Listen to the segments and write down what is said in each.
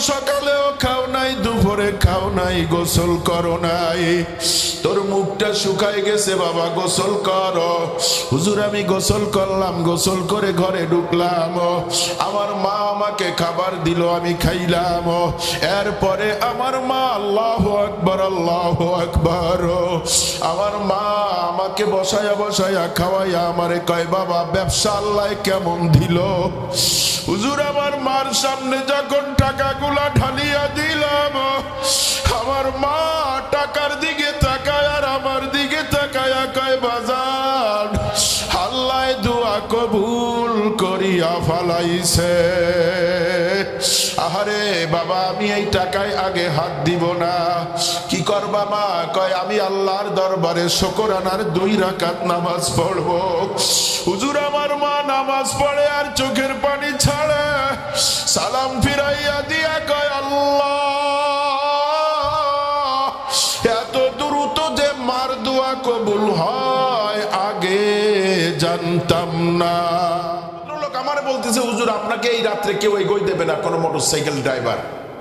সকালেও খাও নাই, দুপুরে খাও নাই, গোসল করো নাই, তোর মুখটা শুকায় গেছে বাবা, গোসল করো। হুজুর আমি গোসল করলাম, গোসল করে ঘরে ঢুকলাম, আমার মা আমাকে খাবার দিল, আমি খাইলাম। এরপরে আমার মা আল্লাহু আকবার আল্লাহু আকবার, আমার মা আমাকে বসায়া বসায়া খাওয়াইয়া আমারে কয় বাবা ব্যবসা আল্লাহ কেমন দিল। হুজুর আমার মার সামনে যখন টাকাগুলা ঢালিয়া দিলাম, আমার মা টাকার দিকে তাকায় আর আমার দিকে তাকায়া কয় বাজার আল্লাহ দোয়া কবুল করিয়া ফালাইছে। আহারে বাবা আমি এই টাকায় আগে হাত দিব না। কি করবা মা? কয় আমি আল্লাহর দরবারে শুকরানার 2 রাকাত নামাজ পড়বো। হুজুর আমার মা নামাজ পড়ে আর চোখের পানি ছাড়ে, সালাম ফিরাইয়া দিয়া কয় আল্লাহ এত দ্রুত যে মার দোয়া কবুল হয় আগে জানতাম না। লোক আমার বলতেছে হুজুর আপনাকে এই রাত্রে কেউ এগোই দেবে না, কোনো মোটরসাইকেল ড্রাইভার।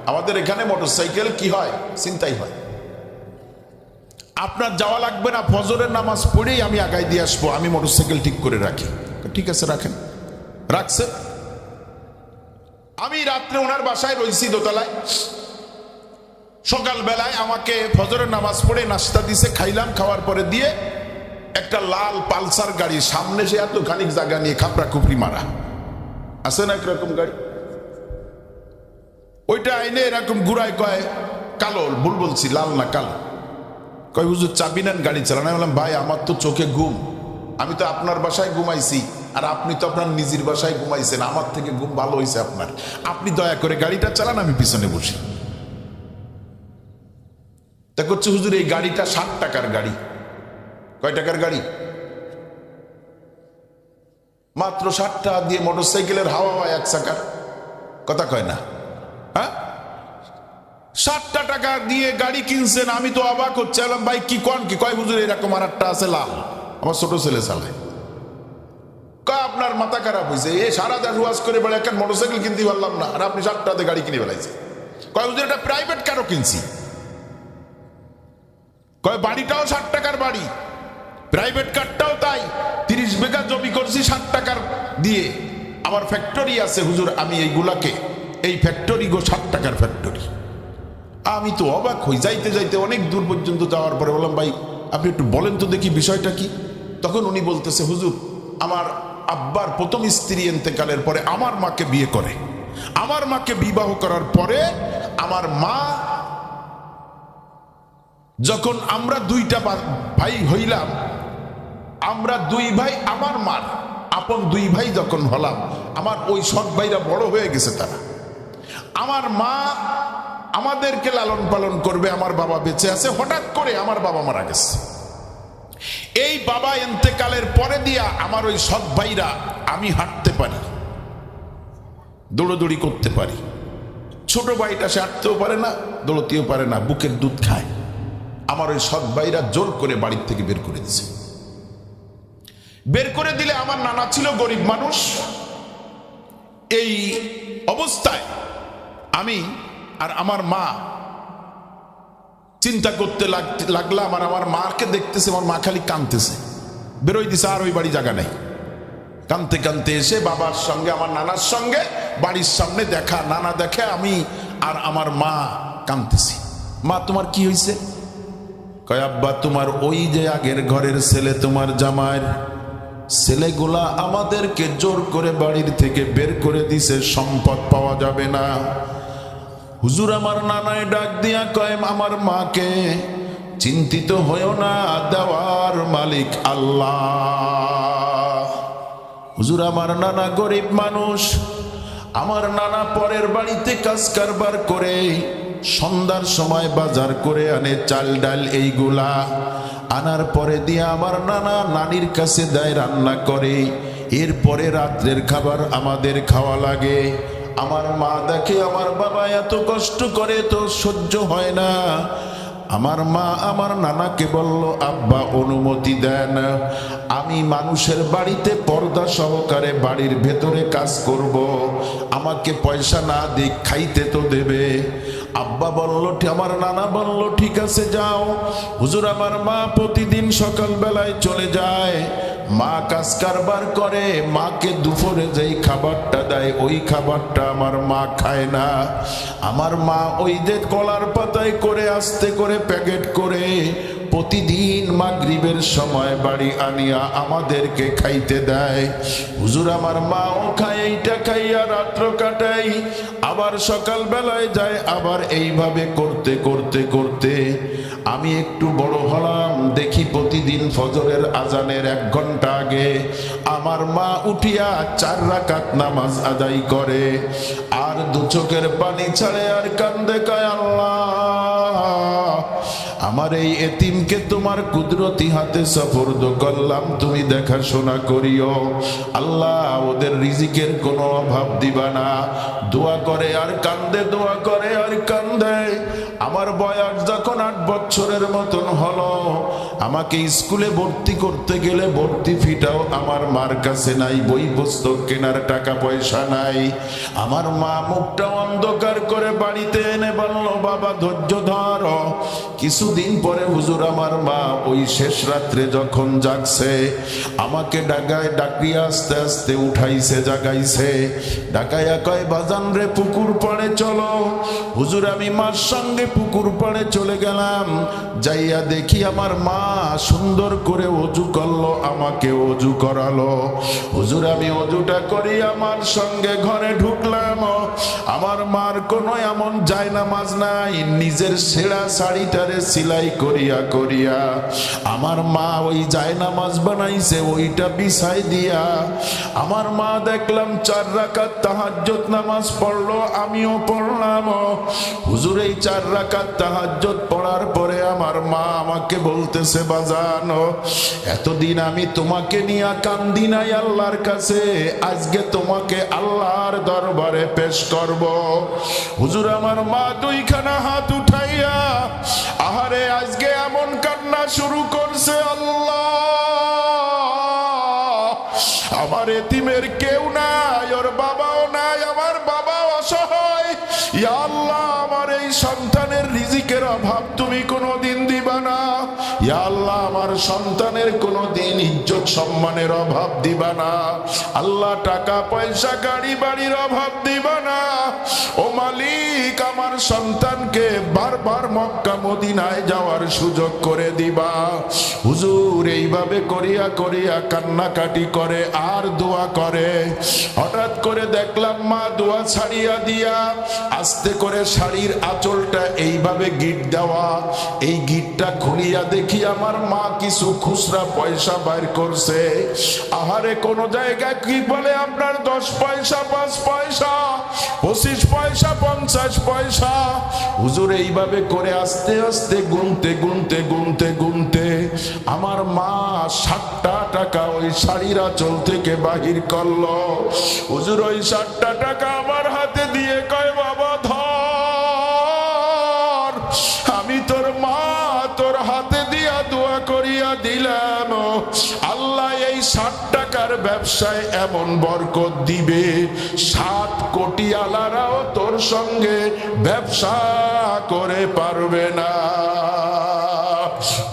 আমাদের এখানে মোটরসাইকেল কি হয়, চিন্তাই হয়। আপনার যাওয়া লাগবে না, ফজরের নামাজ পড়েই আমি আগাই দিয়ে আসবো, আমি মোটরসাইকেল ঠিক করে রাখি। ঠিক আছে রাখেন। রাখছে। আমি রাত্রে ওনার বাসায় রয়েছি দোতলায়। সকালবেলায় আমাকে ফজরের নামাজ পড়ে নাস্তা দিছে, খাইলাম। খাওয়ার পরে দিয়ে একটা লাল পালসার গাড়ি, সামনে সে এত খানিক জায়গা নিয়ে খাপড়া খুপড়ি মারা আছে না একরকম গাড়ি, ওইটা আইনে এরকম ঘুরায় কয় কালো, ভুল বলছি লাল না কালো। কয় হুজুর চাবি নেন গাড়ি চালান। আমি বললাম ভাই আমার তো চোখে ঘুম, আমি তো আপনার বাসায় ঘুমাইছি আর আপনি তো আপনার নিজের বাসায় ঘুমাইছেন, আমার থেকে ঘুম ভালো হয়েছে আপনার, আপনি দয়া করে গাড়িটা চালান, আমি পিছনে বসি। তা করছে হুজুর এই গাড়িটা 60 টাকার গাড়ি। কয় টাকার গাড়ি? মাত্র 60 টাকা দিয়ে মোটরসাইকেলের হাওয়া হয় 1 চাকার, কথা কয় না। হ্যাঁ 60 টাকা দিয়ে গাড়ি কিনছেন, আমি তো অবাক হচ্ছে। ভাই কি কন কি? কয় হুজুর এরকম আর একটা আছে লাল, আমার ছোট ছেলে চালায়। কয় আপনার মাথা খারাপ হয়েছে, এ সারা দেশ ওয়াজ করে বেড়ে একটা মোটরসাইকেল কিনতে পারলাম না আর আপনি 60 টাকা দিয়ে গাড়ি কিনে বেড়াইছে। কয় হুজুর এটা প্রাইভেট কারও কিনছি। কয় বাড়িটাও 60 টাকার বাড়ি, প্রাইভেট কারটাও তাই, 30 বিঘা জমি করছি 60 টাকার দিয়ে। আমার ফ্যাক্টরি আছে হুজুর, আমি এইগুলাকে এই ফ্যাক্টরি গো 60 টাকার ফ্যাক্টরি। আমি তো অবাক হই। যাইতে যাইতে অনেক দূর পর্যন্ত যাওয়ার পরে বললাম ভাই আপনি একটু বলেন তো দেখি বিষয়টা কি। তখন উনি বলতেছে হুজুর আমার আব্বার প্রথম স্ত্রী ইন্তেকালের পরে আমার মাকে বিয়ে করে, আমার মাকে বিবাহ করার পরে আমার মা যখন আমরা 2টা ভাই হইলাম, আমরা 2 ভাই আমার মার আপন 2 ভাই যখন হলাম, আমার ওই সৎ ভাইরা বড় হয়ে গেছে, তারা আমার মা আমাদেরকে লালন পালন করবে, আমার বাবা বেঁচে আছে। হঠাৎ করে আমার বাবা মারা গেছে। এই বাবা ইন্তেকালের পরে দিয়া আমার ওই সৎ ভাইরা, আমি হাঁটতে পারি, দৌড়দৌড়ি করতে পারি, ছোট ভাইটা সে হাঁটতেও পারে না, দৌড়তেও পারে না, বুকের দুধ খায়। আমার ওই সৎ ভাইরা জোর করে বাড়ির থেকে বের করে দিছে। বের করে দিলে আমার নানা ছিল গরিব মানুষ। এই অবস্থায় আমি আর আমার মা চিন্তা করতে লাগলাম, আর আমার মাকে দেখতেছে, আমার মা খালি কাঁদতেছে, বেরোই দিছে, আর ওই বাড়ি জায়গা নাই। কাঁদতে কাঁদতে এসে বাবার সঙ্গে আমার নানার সঙ্গে বাড়ির সামনে দেখা, নানা দেখে আমি আর আমার মা কাঁদতেছি। মা তোমার কি হয়েছে? কয় আব্বা তোমার ওই যে আগের ঘরের ছেলে, তোমার জামাইয়ের ছেলেগুলা আমাদেরকে জোর করে বাড়ির থেকে বের করে দিছে, সম্পদ পাওয়া যাবে না। হুজুর আমার নানায় ডাক দিয়া কয় আমার মাকে চিন্তিত হয়েও না, দেওয়ার মালিক আল্লাহ। হুজুর আমার নানা গরিব মানুষ, আমার নানা পরের বাড়িতে কাজ কারবার করে সন্ধ্যার সময় বাজার করে আনে, চাল ডাল এইগুলা আনার পরে দিয়ে আমার নানা নানির কাছে দেয়, রান্না করে। এরপরে রাত্রের খাবার আমাদের খাওয়া লাগে। আমার মা দেখে আমার বাবা এত কষ্ট করে তো সহ্য হয় না, আমার মা আমার নানাকে বলল, আব্বা অনুমতি দেন, আমি মানুষের বাড়িতে পর্দা সহকারে বাড়ির ভেতরে কাজ করব, আমাকে পয়সা না দিক খাইতে তো দেবে। আব্বা বলল, আমার নানা বলল, ঠিক আছে যাও। হুজুর আমার মা প্রতিদিন সকাল বেলায় চলে যায়, মা কাজ কারবার করে, মাকে দুপুরে যেই খাবারটা দেয় ওই খাবারটা আমার মা খায় না। আমার মা ওই যে কলার পাতায় করে আস্তে করে প্যাকেট করে প্রতিদিন মাগরিবের সময় বাড়ি আনিয়া আমাদেরকে খাইতে দেয়। হুজুর আমার মাও খায়, এইটা খাইয়া রাত্র কাটাই, আবার সকাল বেলায় যায়, আবার এইভাবে করতে করতে করতে আমি একটু বড় হলাম। দেখি প্রতিদিন ফজরের আজানের 1 ঘন্টা আগে আমার মা উঠিয়া 4 রাকাত নামাজ আদায় করে, আর 2 চোখের পানি ছাড়ে আর কান্দে, কয় আল্লাহ আমার এই এতিমকে তোমার কুদরতি হাতে সুপর্দ করলাম, তুমি দেখাশোনা করিও। আল্লাহ ওদের রিজিকের কোনো অভাব দিবা না। দোয়া করে আর কান্দে, দোয়া করে আর কান্দে। আমার বয়স যখন 8 বছরের মতন হলো, আমাকে স্কুলে ভর্তি করতে গেলে ভর্তি ফিটাও আমার মার কাছে নাই, বই পুস্তক কেনার টাকা পয়সা নাই। আমার মা মুখটা অন্ধকার করে বাড়িতে এনে বলল, বাবা ধৈর্য ধর। কিছুদিন পরে হুজুর আমার মা ওই শেষ রাত্রে যখন জাগছে, আমাকে ডাকিয়া আস্তে আস্তে উঠাইছে, জাগাইছে, ডাকাইয়া কয়, বাজান রে পুকুর পাড়ে চলো। হুজুর আমি মার সঙ্গে পুকুর পাড়ে চলে গেলাম, যাইয়া দেখি আমার মা সুন্দর করে অজু করলো, আমাকে অজু করালো। হুজুর আমি অজুটা করি আমার সঙ্গে ঘরে ঢুকলাম, আমার মার কোনো এমন জায়নামাজ নাই, নিজের ছেঁড়া শাড়িটারে সেলাই করিয়া করিয়া আমার মা ওই জায়নামাজ বানাইছে, ওইটা বিছাই দিয়া আমার মা দেখলাম 4 রাকাত তাহাজ্জুদ নামাজ পড়লো, আমিও পড়লাম। হুজুর এই 4 রাকাত তাহাজ্জুদ পড়ার পরে আমার মা আমাকে বলতেছে, বাজান এতদিন আমি তোমাকে নিয়ে কান্দি নাই আল্লাহর কাছে, আজকে তোমাকে আল্লাহর দরবারে পেশ করব। হুজুর আমার মা 2খানা হাত উঠাইয়া আহারে আজকে এমন কান্না শুরু করছে, আল্লাহ আমার এতিমের কেউ নাই, ওর বাবাও নাই, আমার বাবা অসহায়। ইয়া আল্লাহ আমার এই সন্তানের রিজিকের অভাব তুমি কোনোদিন দিবা না। ইয়া আল্লাহ আমার সন্তানের কোনোদিন ইজ্জত সম্মানের অভাব দিবা না। আল্লাহ টাকা পয়সা গাড়ি বাড়ির অভাব দিবা না। ও মালিক আমার সন্তানকে বারবার মক্কা মদিনায় যাওয়ার সুযোগ করে দিবা। হুজুর এইভাবে করিয়া করিয়া কান্নাকাটি করে আর দোয়া করে। হঠাৎ করে দেখলাম মা দোয়া ছাড়িয়া দিয়া আস্তে করে শাড়ির আঁচলটা এইভাবে গিট দেওয়া, এই গিটটা খুলিয়া দেখি আমার মা কিছু খুচরা পয়সা বাইর করছে। আহারে কোন জায়গায় কি বলে আপনার 10 পয়সা, 5 পয়সা, 25 পয়সা, 50 পয়সা। হুজুর এইভাবে করে আস্তে আস্তে গুনতে গুনতে গুনতে গুনতে আমার মা 60টা টাকা ওই শাড়ির আঁচল থেকে বাহির করলো। হুজুর ওই 60টা টাকা আমার হাতে দিয়ে কয়, বাবা ধর, আমি তোর মা, তোর হাতে দিয়া দোয়া করিয়া দিলাম, আল্লাহ এই 60 টাকার ব্যবসায় এমন বরকত দিবে 7 কোটি আলারাও তোর সঙ্গে ব্যবসা করে পারবে না।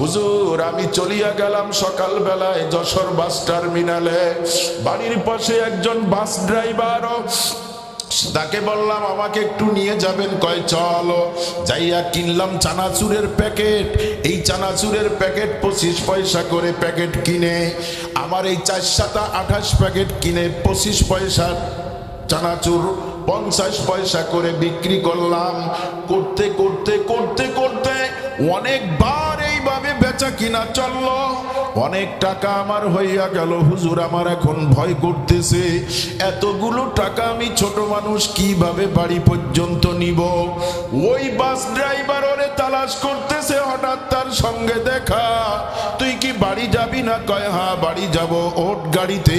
হুজুর আমি চলিয়া গেলাম সকাল বেলায় যশোর বাস টার্মিনালে। বাড়ির পাশে একজন বাস ড্রাইভার, তাকে বললাম আমাকে একটু নিয়ে যাবেন, কয় চলো। যাইয়া কিনলাম চানাচুরের প্যাকেট। এই চানাচুরের প্যাকেট 25 পয়সা করে প্যাকেট কিনে আমার এই 4 7 28 প্যাকেট কিনে 25 পয়সা চানাচুর 50 পয়সা করে বিক্রি করলাম। করতে করতে করতে করতে অনেকবার এইভাবে বেচা কিনা চললো, অনেক টাকা আমার হইয়া গেল। হুজুর আমার এখন ভয় করতেছে, এতগুলো টাকা আমি ছোট মানুষ কিভাবে বাড়ি পর্যন্ত নিব। ওই বাস ড্রাইভার ওরে তালাশ করতেছে, হঠাৎ তার সঙ্গে দেখা। তুই কি বাড়ি যাবি না? কয় হ্যাঁ বাড়ি যাব। ওঠ গাড়িতে।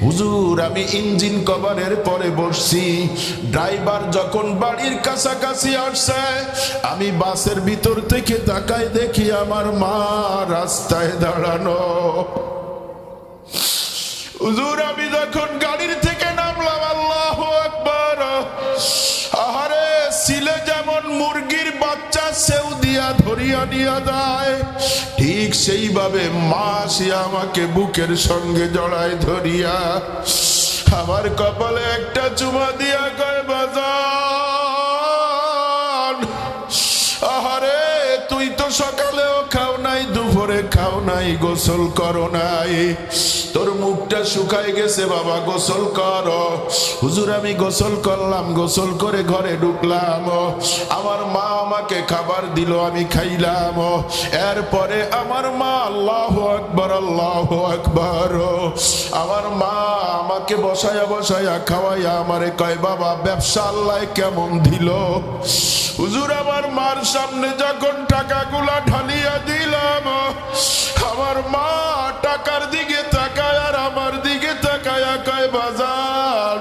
হুজুর আমি ইঞ্জিন কভারের পরে বসছি। ড্রাইভার যখন বাড়ির কাছাকাছি আসছে, আমি বাসের ভিতর থেকে তাকায় দেখি আমার মা রাস্তায় দাঁড়ানো। হুজুর আমি যখন গাড়ির থেকে নামলাম, আল্লাহু আকবার, আহারে ছিলে যেমন মুরগির বাচ্চা সেউ দিয়া ধরিয়া নিয়া যায়, ঠিক সেইভাবে মা সে আমাকে বুকের সঙ্গে জড়ায় ধরিয়া আমার কপালে একটা চুমা দিয়া কয় বাজান, আহারে তুই তো সকালেও খাও নাই, দুপুরে খাও নাই, গোসল করো নাই, তোর মুখটা শুকায় গেছে বাবা, গোসল কর। হুজুর আমি গোসল করলাম, গোসল করে ঘরে ঢুকলাম, আমার মা আমাকে খাবার দিল, আমি খাইলাম। এরপরে আমার মা আল্লাহু আকবার আল্লাহু আকবার, আমার মা আমাকে বসায়া বসায়া খাওয়াইয়া আমারে কয় বাবা ব্যবসা আল্লাহ কেমন দিল। হুজুর আমার মার সামনে যখন টাকাগুলা ঢালিয়া দিলাম, আমার মা টাকার দিকে তাকায় আর আমার দিকে তাকায়া কয় বাজান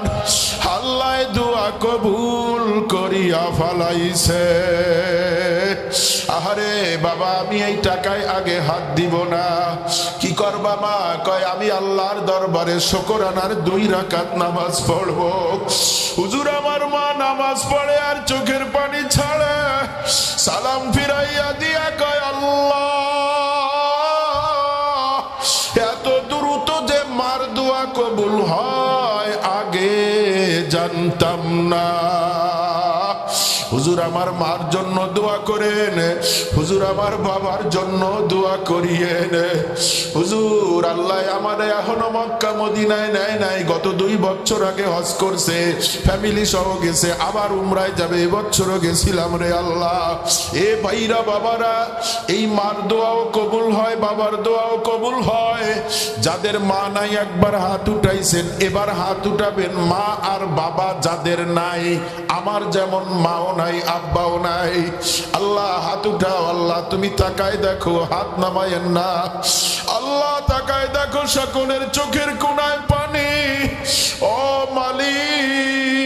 আল্লাহ দোয়া কবুল করিয়া ফালাইছে। আহারে বাবা আমি এই টাকায় আগে হাত দিব না। কি করবা মা? কয় আমি আল্লাহর দরবারে শুকরানার 2 রাকাত নামাজ পড়বো। হুজুর আমার মা নামাজ পড়ে আর চোখের পানি ছাড়ে, সালাম ফিরাইয়া দিয়া কয় আল্লাহ এত দ্রুত যে মার দোয়া কবুল হয় আগে জানতাম না। হুজুর আমার মার জন্য দোয়া করেন, হুজুর আমার বাবার জন্য দোয়া করিয়েন। হুজুর আল্লাহ আমার এখনো মক্কা মদিনায় নেয় নাই, গত 2 বছর আগে হজ করছে, ফ্যামিলি সহ গেছে, আবার উমরায় যাবে, এবছরও গেছিলাম রে আল্লাহ। এ ভাইরা বাবারা, এই মার দোয়াও কবুল হয়, বাবার দোয়াও কবুল হয়। যাদের মা নাই একবার হাত উঠাইছেন, এবার হাত উঠাবেন মা আর বাবা যাদের নাই, আমার যেমন মাও নাই আব্বাও নাই। আল্লাহ হাত উঠাও, আল্লাহ তুমি তাকায় দেখো, হাত নামায়েন না। আল্লাহ তাকায় দেখো, সকলের চোখের কোণায় পানি। ও মালিক,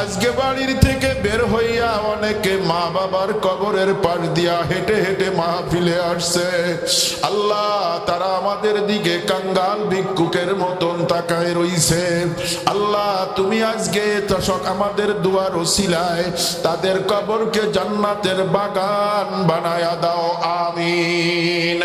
আজকে বাড়ির থেকে বের হইয়া অনেকে মা বাবার কবরের পাশ দিয়া হেঁটে হেঁটে মাহফিলে আসছে। আল্লাহ তারা আমাদের দিকে কাঙ্গাল ভিক্ষুকের মতন তাকায় রইছে। আল্লাহ তুমি আজকে তশক আমাদের দুয়ার ওসিলায় তাদের কবরকে জান্নাতের বাগান বানায়া দাও, আমিন।